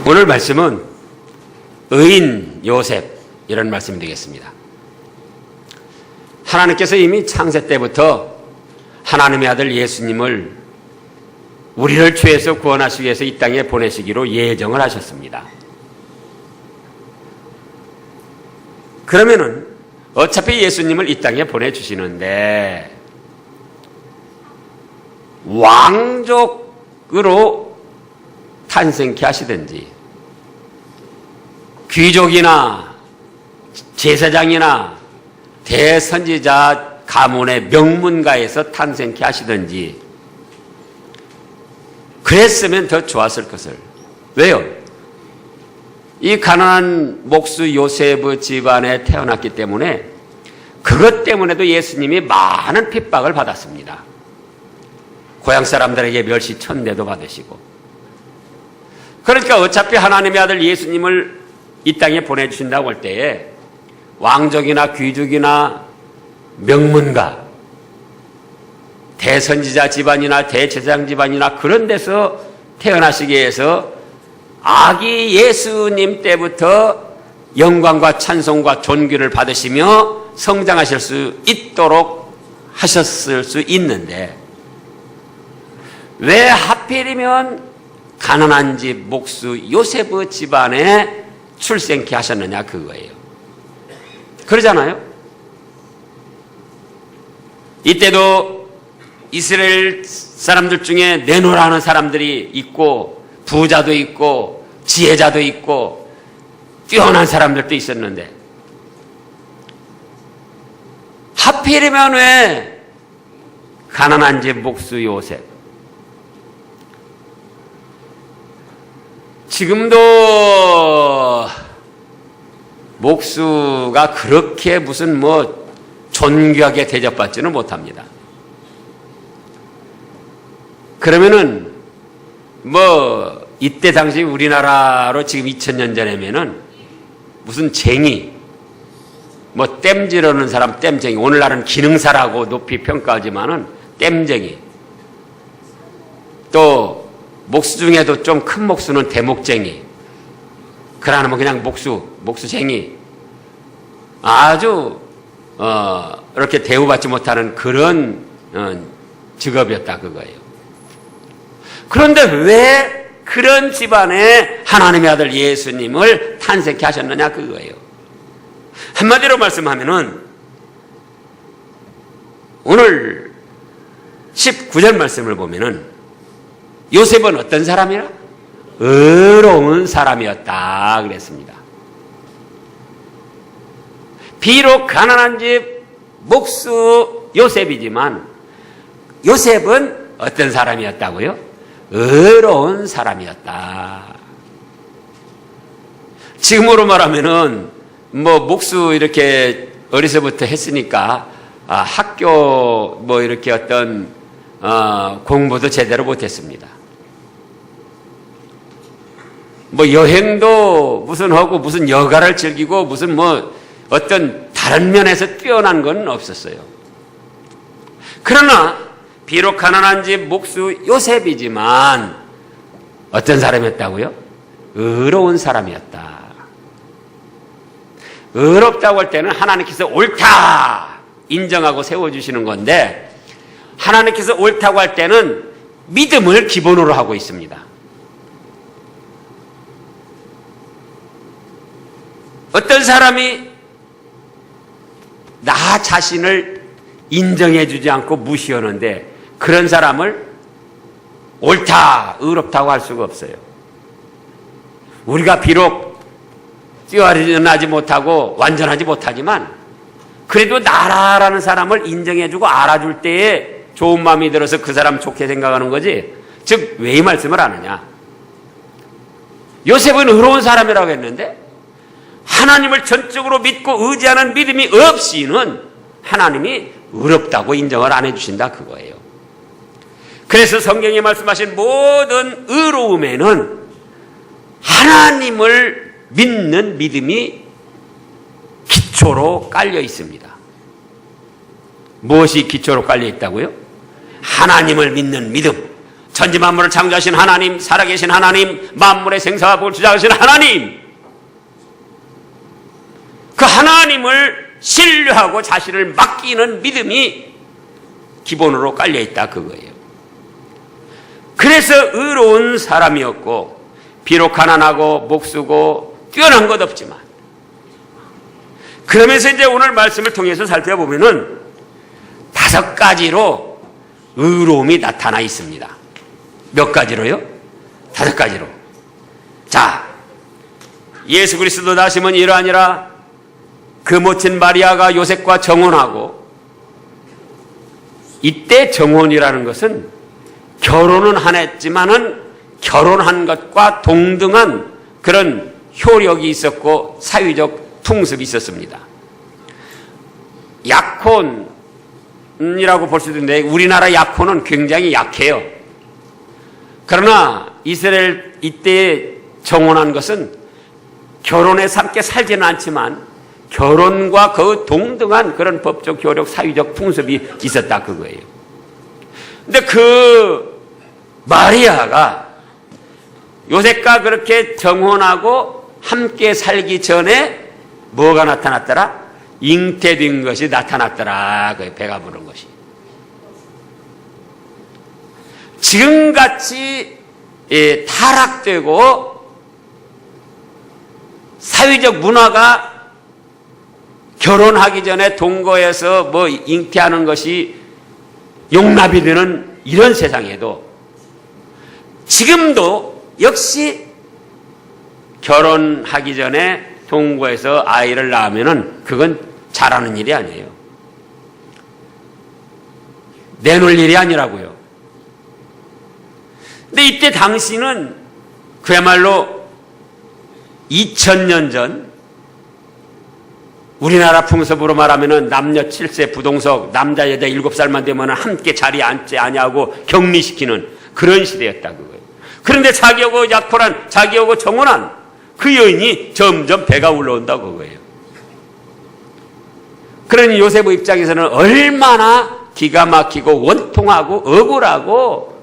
오늘 말씀은 의인 요셉, 이런 말씀이 되겠습니다. 하나님께서 이미 창세 때부터 하나님의 아들 예수님을 우리를 죄에서 구원하시기 위해서 이 땅에 보내시기로 예정을 하셨습니다. 그러면은 어차피 예수님을 이 땅에 보내주시는데 왕족으로 탄생케 하시든지 귀족이나 제사장이나 대선지자 가문의 명문가에서 탄생케 하시든지 그랬으면 더 좋았을 것을. 왜요? 이 가난한 목수 요셉의 집안에 태어났기 때문에 그것 때문에도 예수님이 많은 핍박을 받았습니다. 고향 사람들에게 멸시 천대도 받으시고. 그러니까 어차피 하나님의 아들 예수님을 이 땅에 보내주신다고 할 때에 왕족이나 귀족이나 명문가, 대선지자 집안이나 대제사장 집안이나 그런 데서 태어나시기 위해서 아기 예수님 때부터 영광과 찬송과 존귀를 받으시며 성장하실 수 있도록 하셨을 수 있는데 왜 하필이면 가난한 집 목수 요셉의 집안에 출생케 하셨느냐 그거예요. 그러잖아요. 이때도 이스라엘 사람들 중에 내노라는 사람들이 있고 부자도 있고 지혜자도 있고 뛰어난 사람들도 있었는데 하필이면 왜 가난한 집 목수 요셉? 지금도 목수가 그렇게 무슨 존귀하게 대접받지는 못합니다. 그러면은 이때 당시 우리나라로 지금 2000년 전에면은 무슨 쟁이, 땜질하는 사람 땜쟁이, 오늘날은 기능사라고 높이 평가하지만은 땜쟁이, 또 목수 중에도 좀 큰 목수는 대목쟁이, 그러나 그냥 목수쟁이, 아주 이렇게 대우받지 못하는 그런 직업이었다 그거예요. 그런데 왜 그런 집안에 하나님의 아들 예수님을 탄생케 하셨느냐 그거예요. 한마디로 말씀하면은 오늘 19절 말씀을 보면은 요셉은 어떤 사람이라? 의로운 사람이었다 그랬습니다. 비록 가난한 집 목수 요셉이지만 요셉은 어떤 사람이었다고요? 의로운 사람이었다. 지금으로 말하면은 목수 이렇게 어려서부터 했으니까 학교 이렇게 어떤 공부도 제대로 못했습니다. 여행도 무슨 하고 무슨 여가를 즐기고 무슨 어떤 다른 면에서 뛰어난 건 없었어요. 그러나 비록 가난한 집 목수 요셉이지만 어떤 사람이었다고요? 의로운 사람이었다. 의롭다고 할 때는 하나님께서 옳다 인정하고 세워주시는 건데 하나님께서 옳다고 할 때는 믿음을 기본으로 하고 있습니다. 어떤 사람이 나 자신을 인정해 주지 않고 무시하는데 그런 사람을 옳다, 의롭다고 할 수가 없어요. 우리가 비록 뛰어나지 못하고 완전하지 못하지만 그래도 나라라는 사람을 인정해 주고 알아줄 때에 좋은 마음이 들어서 그 사람 좋게 생각하는 거지. 즉 왜 이 말씀을 하느냐. 요셉은 의로운 사람이라고 했는데 하나님을 전적으로 믿고 의지하는 믿음이 없이는 하나님이 의롭다고 인정을 안 해주신다 그거예요. 그래서 성경에 말씀하신 모든 의로움에는 하나님을 믿는 믿음이 기초로 깔려 있습니다. 무엇이 기초로 깔려 있다고요? 하나님을 믿는 믿음. 천지 만물을 창조하신 하나님, 살아계신 하나님, 만물의 생사와 복을 주장하신 하나님, 그 하나님을 신뢰하고 자신을 맡기는 믿음이 기본으로 깔려있다 그거예요. 그래서 의로운 사람이었고 비록 가난하고 목수고 뛰어난 것 없지만, 그러면서 이제 오늘 말씀을 통해서 살펴보면은 5가지로 의로움이 나타나 있습니다. 몇 가지로요? 5가지로. 자, 예수 그리스도 나심은 이러하니라. 그 모친 마리아가 요셉과 정혼하고, 이때 정혼이라는 것은 결혼은 안 했지만은 결혼한 것과 동등한 그런 효력이 있었고 사회적 풍습이 있었습니다. 약혼이라고 볼 수도 있는데 우리나라 약혼은 굉장히 약해요. 그러나 이스라엘 이때 정혼한 것은 결혼해서 함께 살지는 않지만 결혼과 그 동등한 그런 법적 효력, 사회적 풍습이 있었다 그거예요. 근데 그 마리아가 요셉과 그렇게 정혼하고 함께 살기 전에 뭐가 나타났더라? 잉태된 것이 나타났더라. 그 배가 부른 것이. 지금같이 타락되고 사회적 문화가 결혼하기 전에 동거해서 뭐 잉태하는 것이 용납이 되는 이런 세상에도 지금도 역시 결혼하기 전에 동거해서 아이를 낳으면은 그건 잘하는 일이 아니에요. 내놓을 일이 아니라고요. 근데 이때 당시는 그야말로 2000년 전 우리나라 풍습으로 말하면은 남녀 7세 부동석, 남자 여자 7살만 되면 함께 자리에 앉지 아니하고 격리시키는 그런 시대였다 그거예요. 그런데 자기하고 약혼한, 자기하고 정혼한 그 여인이 점점 배가 올라온다 그거예요. 그러니 요셉의 입장에서는 얼마나 기가 막히고 원통하고 억울하고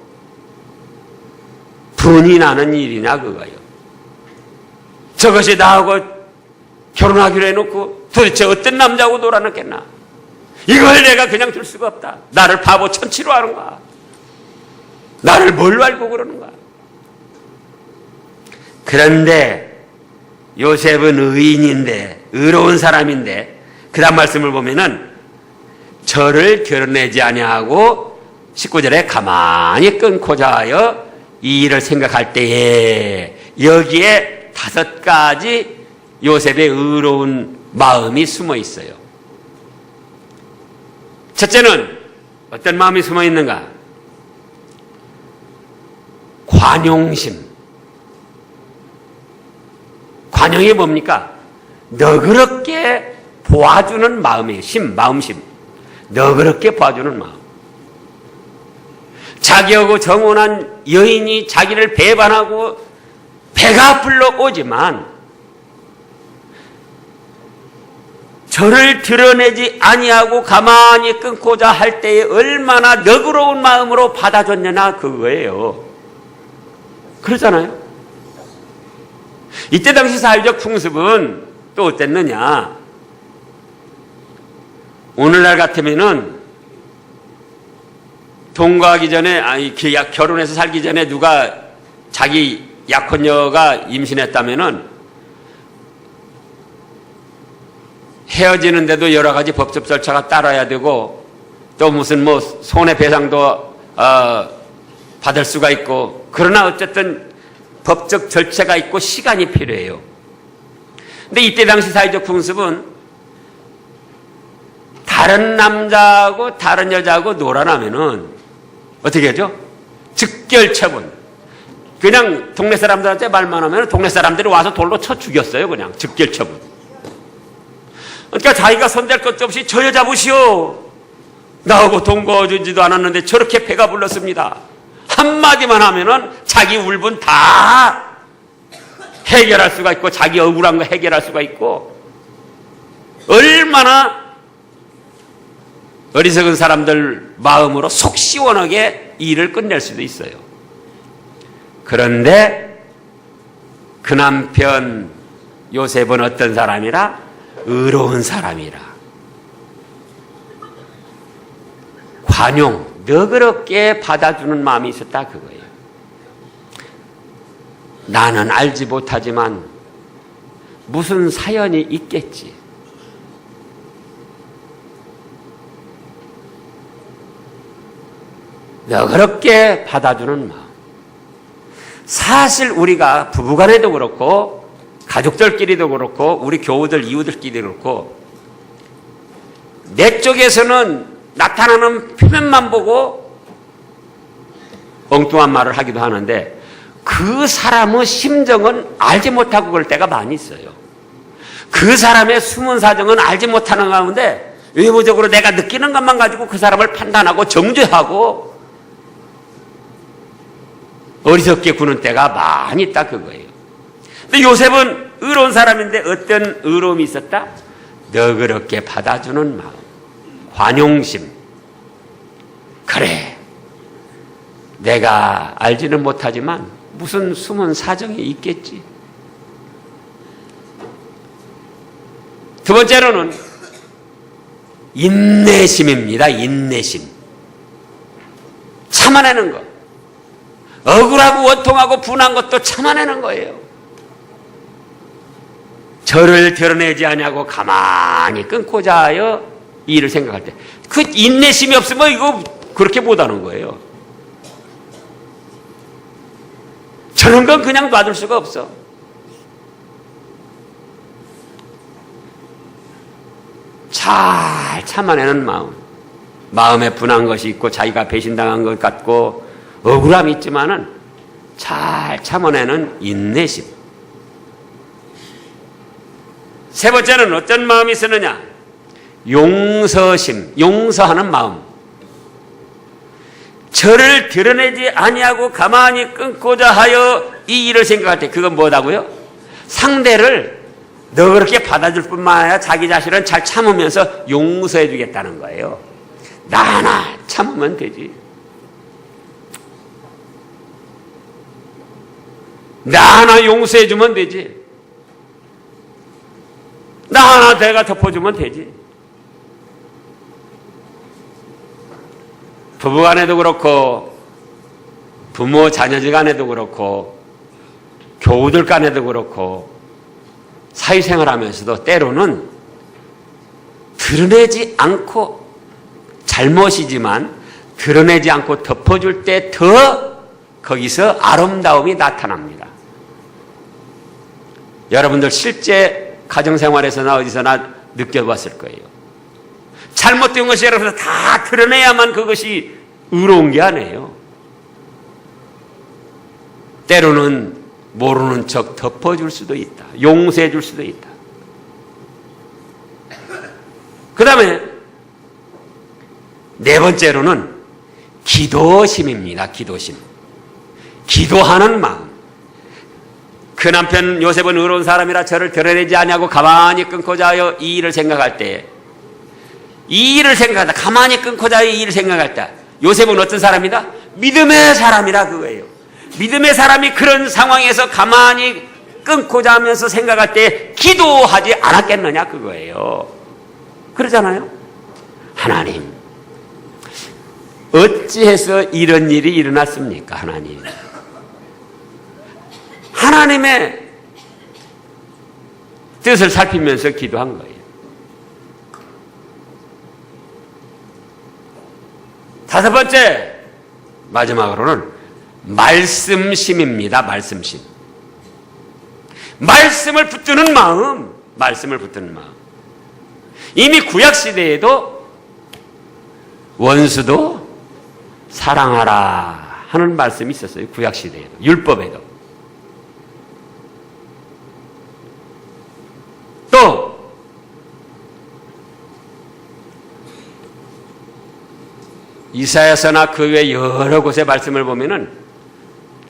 분이 나는 일이냐 그거예요. 저것이 나하고 결혼하기로 해놓고 도대체 어떤 남자하고 놀아놨겠나? 이걸 내가 그냥 둘 수가 없다. 나를 바보 천치로 하는가? 나를 뭘로 알고 그러는가? 그런데 요셉은 의인인데, 의로운 사람인데, 그 다음 말씀을 보면은 저를 결혼하지 아니하고 19절에 가만히 끊고자 하여 이 일을 생각할 때에 여기에 5가지 요셉의 의로운 마음이 숨어 있어요. 첫째는 어떤 마음이 숨어 있는가? 관용심. 관용이 뭡니까? 너그럽게 보아주는 마음이에요. 마음심. 너그럽게 봐주는 마음. 자기하고 정혼한 여인이 자기를 배반하고 배가 불러오지만 저를 드러내지 아니하고 가만히 끊고자 할 때에 얼마나 너그러운 마음으로 받아줬느냐 그거예요. 그러잖아요. 이때 당시 사회적 풍습은 또 어땠느냐? 오늘날 같으면은 동거하기 전에, 결혼해서 살기 전에 누가 자기 약혼녀가 임신했다면은 헤어지는데도 여러 가지 법적 절차가 따라야 되고 또 무슨 뭐 손해배상도 받을 수가 있고, 그러나 어쨌든 법적 절차가 있고 시간이 필요해요. 근데 이때 당시 사회적 풍습은 다른 남자하고 다른 여자하고 놀아나면은 어떻게 하죠? 즉결처분. 그냥 동네 사람들한테 말만 하면 동네 사람들이 와서 돌로 쳐 죽였어요. 그냥 즉결처분. 그러니까 자기가 손댈 것도 없이 저 여자 보시오. 나하고 동거하지도 않았는데 저렇게 배가 불렀습니다. 한마디만 하면은 자기 울분 다 해결할 수가 있고 자기 억울한 거 해결할 수가 있고, 얼마나 어리석은 사람들 마음으로 속 시원하게 일을 끝낼 수도 있어요. 그런데 그 남편 요셉은 어떤 사람이라? 의로운 사람이라. 관용, 너그럽게 받아주는 마음이 있었다 그거예요. 나는 알지 못하지만 무슨 사연이 있겠지. 너그럽게 받아주는 마음. 사실 우리가 부부간에도 그렇고 가족들끼리도 그렇고 우리 교우들 이웃들끼리도 그렇고 내 쪽에서는 나타나는 표면만 보고 엉뚱한 말을 하기도 하는데 그 사람의 심정은 알지 못하고 그럴 때가 많이 있어요. 그 사람의 숨은 사정은 알지 못하는 가운데 외부적으로 내가 느끼는 것만 가지고 그 사람을 판단하고 정죄하고 어리석게 구는 때가 많이 있다 그거예요. 근데 요셉은 의로운 사람인데 어떤 의로움이 있었다? 너그럽게 받아주는 마음, 관용심. 그래, 내가 알지는 못하지만 무슨 숨은 사정이 있겠지. 두 번째로는 인내심입니다. 인내심. 참아내는 것. 억울하고 원통하고 분한 것도 참아내는 거예요. 저를 드러내지 아니하고 가만히 끊고자 하여 이 일을 생각할 때 그 인내심이 없으면 이거 그렇게 못하는 거예요. 저런 건 그냥 놔둘 수가 없어. 잘 참아내는 마음. 마음에 분한 것이 있고 자기가 배신당한 것 같고 억울함이 있지만은 잘 참아내는 인내심. 세 번째는 어떤 마음이 있었느냐? 용서심, 용서하는 마음. 저를 드러내지 아니하고 가만히 끊고자 하여 이 일을 생각할 때 그건 뭐다고요? 상대를 너그럽게 받아줄 뿐만 아니라 자기 자신은 잘 참으면서 용서해 주겠다는 거예요. 나 하나 참으면 되지. 나 하나 용서해 주면 되지. 나 하나 내가 덮어주면 되지. 부부간에도 그렇고 부모 자녀들 간에도 그렇고 교우들 간에도 그렇고 사회생활하면서도 때로는 드러내지 않고 잘못이지만 드러내지 않고 덮어줄 때 더 거기서 아름다움이 나타납니다. 여러분들 실제 가정생활에서나 어디서나 느껴봤을 거예요. 잘못된 것이 여러분 다 드러내야만 그것이 의로운 게 아니에요. 때로는 모르는 척 덮어줄 수도 있다. 용서해 줄 수도 있다. 그 다음에 네 번째로는 기도심입니다. 기도심. 기도하는 마음. 그 남편 요셉은 의로운 사람이라 저를 드러내지 아니하고 가만히 끊고자 하여 이 일을 생각할 때 이 일을 생각한다. 가만히 끊고자 하여 이 일을 생각할 때 요셉은 어떤 사람이다? 믿음의 사람이라 그거예요. 믿음의 사람이 그런 상황에서 가만히 끊고자 하면서 생각할 때 기도하지 않았겠느냐 그거예요. 그러잖아요. 하나님, 어찌해서 이런 일이 일어났습니까? 하나님. 하나님의 뜻을 살피면서 기도한 거예요. 다섯 번째, 마지막으로는 말씀심입니다. 말씀심. 말씀을 붙드는 마음. 말씀을 붙드는 마음. 이미 구약시대에도 원수도 사랑하라 하는 말씀이 있었어요. 구약시대에도. 율법에도. 또 이사야서나 그 외 여러 곳의 말씀을 보면은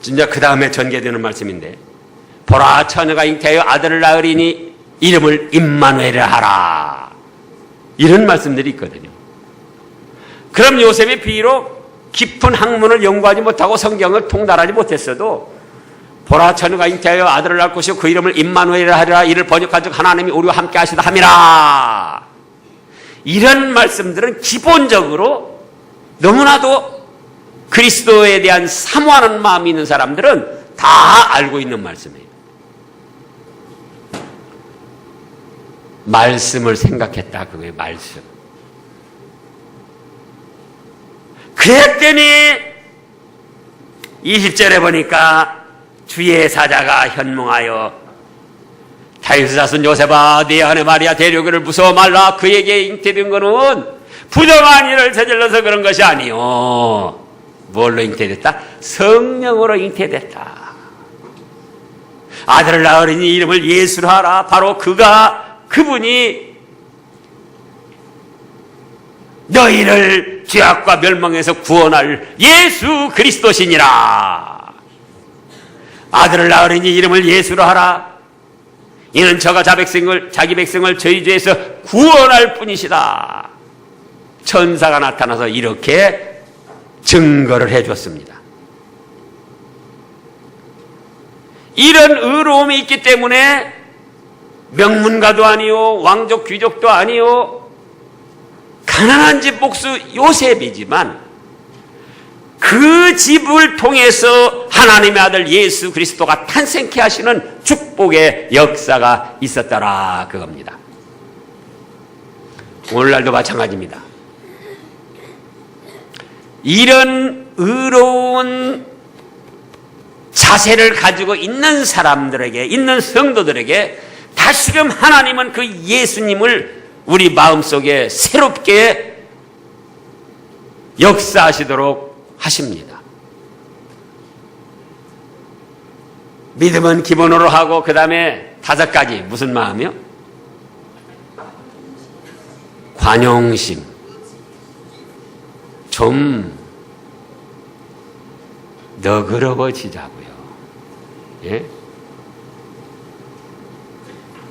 진짜 그 다음에 전개되는 말씀인데 보라 처녀가 잉태하여 아들을 낳으리니 이름을 임마누엘을 하라 이런 말씀들이 있거든요. 그럼 요셉이 비록 깊은 학문을 연구하지 못하고 성경을 통달하지 못했어도 보라 처녀가 잉태하여 아들을 낳을 것이요 그 이름을 임마누엘이라 하리라. 이를 번역한 즉 하나님이 우리와 함께 하시다 함이라. 이런 말씀들은 기본적으로 너무나도 그리스도에 대한 사모하는 마음이 있는 사람들은 다 알고 있는 말씀이에요. 말씀을 생각했다 그거예요. 말씀. 그랬더니 20절에 보니까 주의 사자가 현몽하여 다윗의 자손 요셉아 네 아내 마리아 데려오기를 무서워 말라. 그에게 잉태된 것은 부정한 일을 저질러서 그런 것이 아니요. 뭘로 잉태됐다? 성령으로 잉태됐다. 아들을 낳으리니 이름을 예수로 하라. 바로 그분이 너희를 죄악과 멸망에서 구원할 예수 그리스도시니라. 아들을 낳으리니 이름을 예수로 하라. 이는 저가 자기 백성을 저희 죄에서 구원할 뿐이시다. 천사가 나타나서 이렇게 증거를 해줬습니다. 이런 의로움이 있기 때문에 명문가도 아니요 왕족 귀족도 아니요 가난한 집 복수 요셉이지만 그 집을 통해서 하나님의 아들 예수 그리스도가 탄생케 하시는 축복의 역사가 있었더라 그겁니다. 오늘날도 마찬가지입니다. 이런 의로운 자세를 가지고 있는 사람들에게, 있는 성도들에게 다시금 하나님은 그 예수님을 우리 마음속에 새롭게 역사하시도록 하십니다. 믿음은 기본으로 하고 그 다음에 5가지 무슨 마음이요? 관용심. 좀 너그러워지자고요. 예?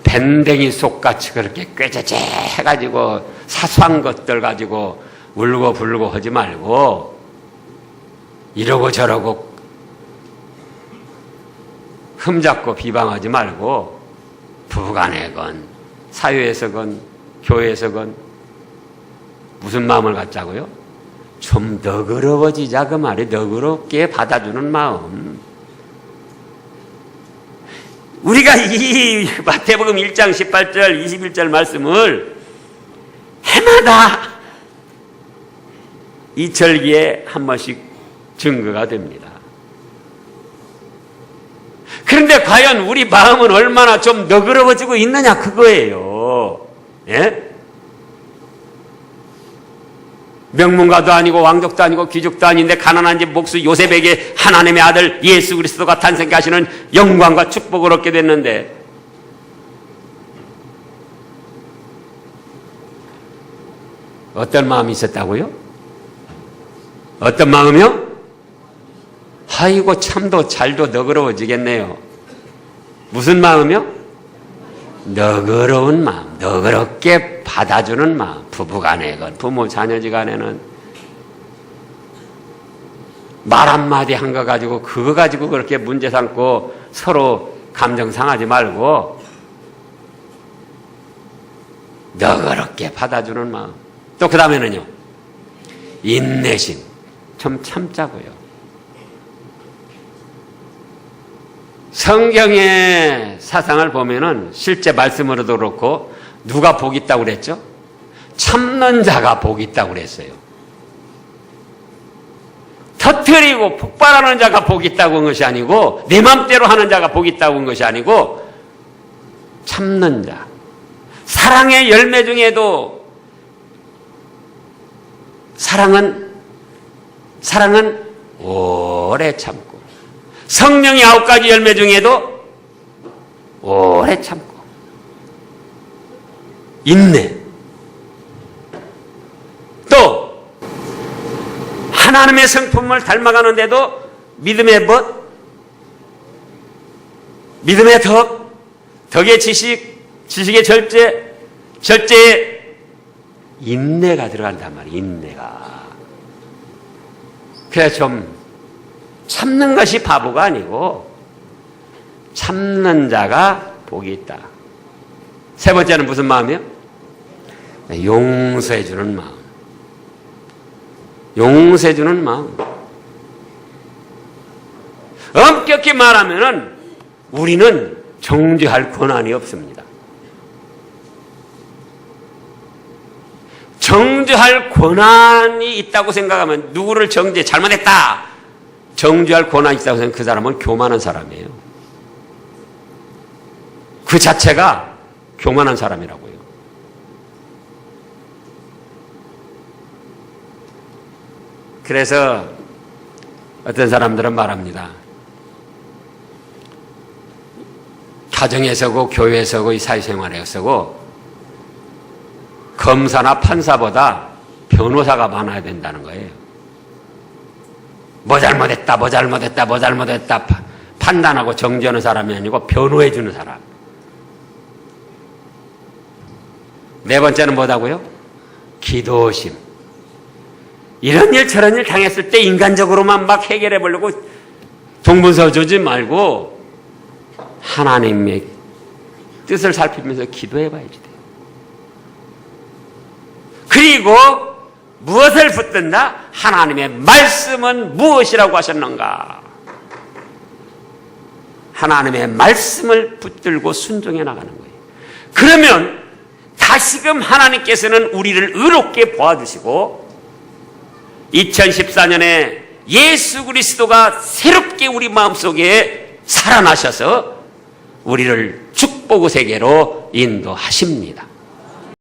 밴댕이 속같이 그렇게 꾀죄죄 해가지고 사소한 것들 가지고 울고 불고 하지 말고 이러고 저러고 흠잡고 비방하지 말고 부부간에건 사회에서건 교회에서건 무슨 마음을 갖자고요? 좀 너그러워지자 그 말이 너그럽게 받아주는 마음. 우리가 이 마태복음 1장 18절 21절 말씀을 해마다 이 절기에 한 번씩 증거가 됩니다. 그런데 과연 우리 마음은 얼마나 좀 너그러워지고 있느냐 그거예요. 예? 명문가도 아니고 왕족도 아니고 귀족도 아닌데 가난한 집 목수 요셉에게 하나님의 아들 예수 그리스도가 탄생케 하시는 영광과 축복을 얻게 됐는데 어떤 마음이 있었다고요? 어떤 마음이요? 아이고 참도 잘도 너그러워지겠네요. 무슨 마음이요? 너그러운 마음, 너그럽게 받아주는 마음. 부부간에건 부모 자녀지간에는 말 한마디 한 거 가지고 그거 가지고 그렇게 문제 삼고 서로 감정 상하지 말고 너그럽게 받아주는 마음. 또 그 다음에는요, 인내심. 좀 참자고요. 성경의 사상을 보면은 실제 말씀으로도 그렇고 누가 복이 있다고 그랬죠? 참는 자가 복이 있다고 그랬어요. 터뜨리고 폭발하는 자가 복이 있다고 한 것이 아니고 내 맘대로 하는 자가 복이 있다고 한 것이 아니고 참는 자. 사랑의 열매 중에도 사랑은 오래 참고 성령의 9가지 열매 중에도 오래 참고 인내. 또 하나님의 성품을 닮아가는데도 믿음의 벗, 믿음의 덕, 덕의 지식, 지식의 절제, 절제의 인내가 들어간단 말이에요. 인내가. 그래서 좀 참는 것이 바보가 아니고 참는 자가 복이 있다. 세 번째는 무슨 마음이요? 용서해 주는 마음. 용서해 주는 마음. 엄격히 말하면은 우리는 정죄할 권한이 없습니다. 정죄할 권한이 있다고 생각하면 누구를 잘못했다. 정죄할 권한이 있다고 생각하면 그 사람은 교만한 사람이에요. 그 자체가 교만한 사람이라고요. 그래서 어떤 사람들은 말합니다. 가정에서고 교회에서고 이 사회생활에서고 검사나 판사보다 변호사가 많아야 된다는 거예요. 뭐 잘못했다 판단하고 정죄하는 사람이 아니고 변호해 주는 사람. 네 번째는 뭐다고요? 기도심. 이런 일 저런 일 당했을 때 인간적으로만 막 해결해 보려고 동분서 주지 말고 하나님의 뜻을 살피면서 기도해 봐야지 돼요. 그리고 무엇을 붙든다? 하나님의 말씀은 무엇이라고 하셨는가? 하나님의 말씀을 붙들고 순종해 나가는 거예요. 그러면 다시금 하나님께서는 우리를 의롭게 보아주시고 2014년에 예수 그리스도가 새롭게 우리 마음속에 살아나셔서 우리를 축복의 세계로 인도하십니다.